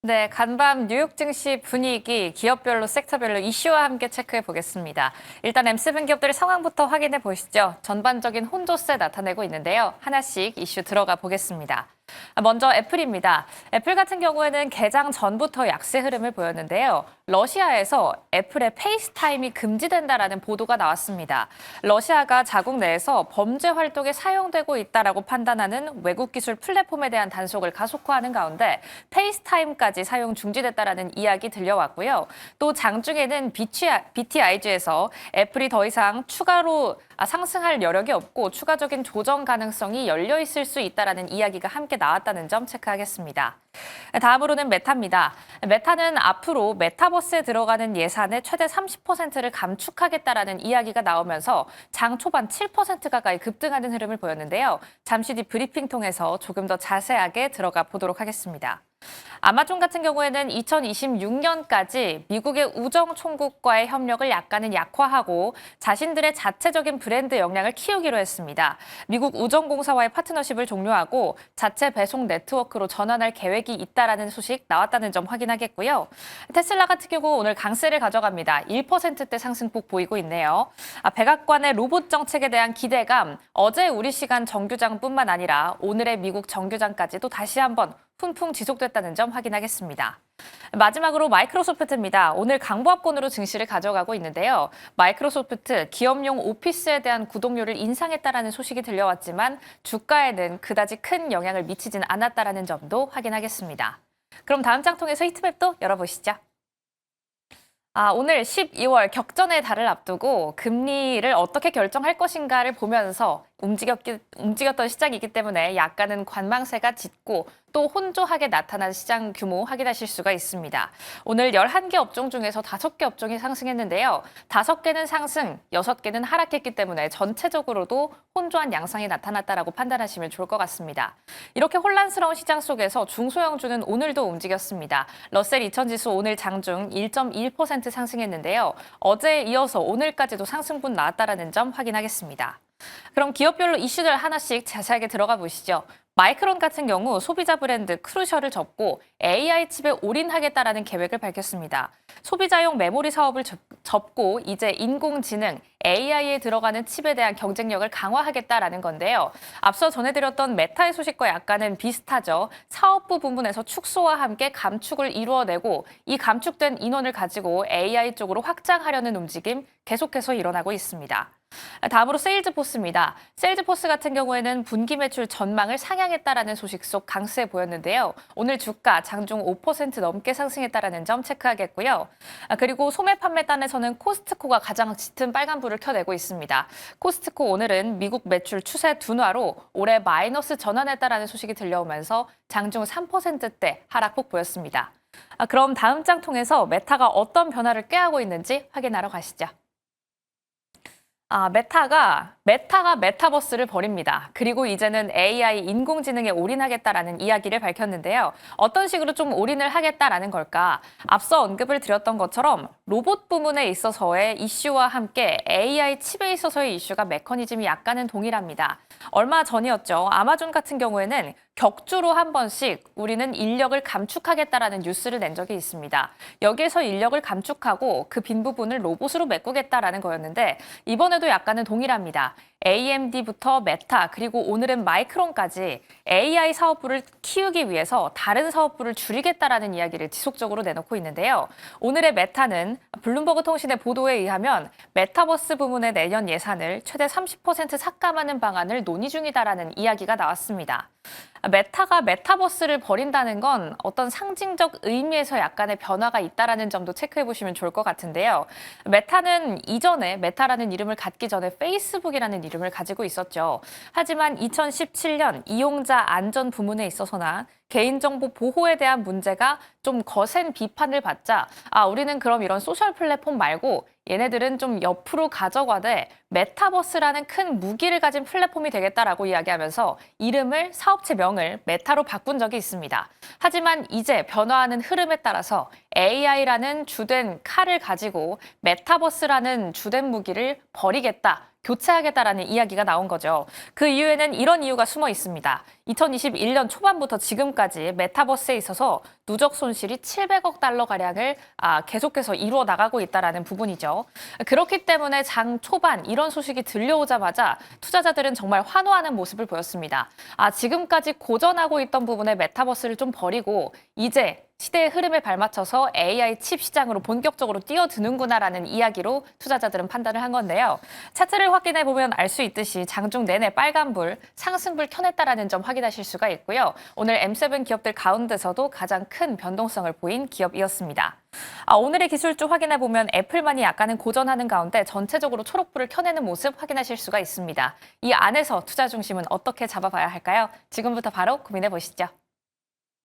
네, 간밤 뉴욕 증시 분위기 기업별로 섹터별로 이슈와 함께 체크해 보겠습니다. 일단 M7 기업들의 상황부터 확인해 보시죠. 전반적인 혼조세 나타내고 있는데요. 하나씩 이슈 들어가 보겠습니다. 먼저 애플입니다. 애플 같은 경우에는 개장 전부터 약세 흐름을 보였는데요. 러시아에서 애플의 페이스타임이 금지된다라는 보도가 나왔습니다. 러시아가 자국 내에서 범죄 활동에 사용되고 있다라고 판단하는 외국 기술 플랫폼에 대한 단속을 가속화하는 가운데 페이스타임까지 사용 중지됐다라는 이야기 들려왔고요. 또 장중에는 BTIG에서 애플이 더 이상 추가로 상승할 여력이 없고 추가적인 조정 가능성이 열려 있을 수 있다라는 이야기가 함께 나왔다는 점 체크하겠습니다. 다음으로는 메타입니다. 메타는 앞으로 메타버스에 들어가는 예산의 최대 30%를 감축하겠다라는 이야기가 나오면서 장 초반 7% 가까이 급등하는 흐름을 보였는데요. 잠시 뒤 브리핑 통해서 조금 더 자세하게 들어가 보도록 하겠습니다. 아마존 같은 경우에는 2026년까지 미국의 우정 총국과의 협력을 약간은 약화하고 자신들의 자체적인 브랜드 역량을 키우기로 했습니다. 미국 우정공사와의 파트너십을 종료하고 자체 배송 네트워크로 전환할 계획이 있다라는 소식 나왔다는 점 확인하겠고요. 테슬라 같은 경우 오늘 강세를 가져갑니다. 1%대 상승폭 보이고 있네요. 백악관의 로봇 정책에 대한 기대감, 어제 우리 시간 정규장뿐만 아니라 오늘의 미국 정규장까지도 다시 한번 훈풍 지속됐다는 점 확인하겠습니다. 마지막으로 마이크로소프트입니다. 오늘 강보합권으로 증시를 가져가고 있는데요. 마이크로소프트 기업용 오피스에 대한 구독료를 인상했다라는 소식이 들려왔지만 주가에는 그다지 큰 영향을 미치진 않았다라는 점도 확인하겠습니다. 그럼 다음 장 통해서 히트맵도 열어보시죠. 오늘 12월 격전의 달을 앞두고 금리를 어떻게 결정할 것인가를 보면서 움직였던 시장이기 때문에 약간은 관망세가 짙고 또 혼조하게 나타난 시장 규모 확인하실 수가 있습니다. 오늘 11개 업종 중에서 5개 업종이 상승했는데요. 5개는 상승, 6개는 하락했기 때문에 전체적으로도 혼조한 양상이 나타났다라고 판단하시면 좋을 것 같습니다. 이렇게 혼란스러운 시장 속에서 중소형주는 오늘도 움직였습니다. 러셀 2000 지수 오늘 장중 1.1% 상승했는데요. 어제에 이어서 오늘까지도 상승분 나왔다라는 점 확인하겠습니다. 그럼 기업별로 이슈들 하나씩 자세하게 들어가 보시죠. 마이크론 같은 경우 소비자 브랜드 크루셜을 접고 AI 칩에 올인하겠다라는 계획을 밝혔습니다. 소비자용 메모리 사업을 접고 이제 인공지능, AI에 들어가는 칩에 대한 경쟁력을 강화하겠다라는 건데요. 앞서 전해드렸던 메타의 소식과 약간은 비슷하죠. 사업부 부분에서 축소와 함께 감축을 이루어내고 이 감축된 인원을 가지고 AI 쪽으로 확장하려는 움직임 계속해서 일어나고 있습니다. 다음으로 세일즈포스입니다. 세일즈포스 같은 경우에는 분기 매출 전망을 상향했다라는 소식 속 강세 보였는데요. 오늘 주가 장중 5% 넘게 상승했다라는 점 체크하겠고요. 그리고 소매 판매단에서는 코스트코가 가장 짙은 빨간불을 켜내고 있습니다. 코스트코 오늘은 미국 매출 추세 둔화로 올해 마이너스 전환했다라는 소식이 들려오면서 장중 3%대 하락폭 보였습니다. 그럼 다음 장 통해서 메타가 어떤 변화를 꾀하고 있는지 확인하러 가시죠. 메타가 메타버스를 벌입니다. 그리고 이제는 AI 인공지능에 올인하겠다라는 이야기를 밝혔는데요. 어떤 식으로 좀 올인을 하겠다라는 걸까? 앞서 언급을 드렸던 것처럼 로봇 부문에 있어서의 이슈와 함께 AI 칩에 있어서의 이슈가 메커니즘이 약간은 동일합니다. 얼마 전이었죠. 아마존 같은 경우에는 격주로 한 번씩 우리는 인력을 감축하겠다라는 뉴스를 낸 적이 있습니다. 여기에서 인력을 감축하고 그 빈 부분을 로봇으로 메꾸겠다라는 거였는데 이번에도 약간은 동일합니다. AMD부터 메타 그리고 오늘은 마이크론까지 AI 사업부를 키우기 위해서 다른 사업부를 줄이겠다라는 이야기를 지속적으로 내놓고 있는데요. 오늘의 메타는 블룸버그 통신의 보도에 의하면 메타버스 부문의 내년 예산을 최대 30% 삭감하는 방안을 논의 중이다라는 이야기가 나왔습니다. 메타가 메타버스를 벌인다는 건 어떤 상징적 의미에서 약간의 변화가 있다라는 점도 체크해 보시면 좋을 것 같은데요. 메타는 이전에 메타라는 이름을 갖기 전에 페이스북이라는 이름을 가지고 있었죠. 하지만 2017년 이용자 안전 부문에 있어서나 개인정보 보호에 대한 문제가 좀 거센 비판을 받자 우리는 그럼 이런 소셜 플랫폼 말고 얘네들은 좀 옆으로 가져가되 메타버스라는 큰 무기를 가진 플랫폼이 되겠다라고 이야기하면서 이름을 사업체 명을 메타로 바꾼 적이 있습니다. 하지만 이제 변화하는 흐름에 따라서 AI라는 주된 칼을 가지고 메타버스라는 주된 무기를 버리겠다. 교체하겠다라는 이야기가 나온 거죠. 그 이유에는 이런 이유가 숨어 있습니다. 2021년 초반부터 지금까지 메타버스에 있어서 누적 손실이 700억 달러 가량을 계속해서 이루어 나가고 있다라는 부분이죠. 그렇기 때문에 장 초반 이런 소식이 들려오자마자 투자자들은 정말 환호하는 모습을 보였습니다. 지금까지 고전하고 있던 부분의 메타버스를 좀 버리고 이제 시대의 흐름에 발맞춰서 AI 칩 시장으로 본격적으로 뛰어드는구나라는 이야기로 투자자들은 판단을 한 건데요. 차트를 확인해 보면 알 수 있듯이 장중 내내 빨간불, 상승불 켜냈다라는 점 확인하실 수가 있고요. 오늘 M7 기업들 가운데서도 가장 큰 변동성을 보인 기업이었습니다. 오늘의 기술주 확인해 보면 애플만이 약간은 고전하는 가운데 전체적으로 초록불을 켜내는 모습 확인하실 수가 있습니다. 이 안에서 투자 중심은 어떻게 잡아봐야 할까요? 지금부터 바로 고민해 보시죠.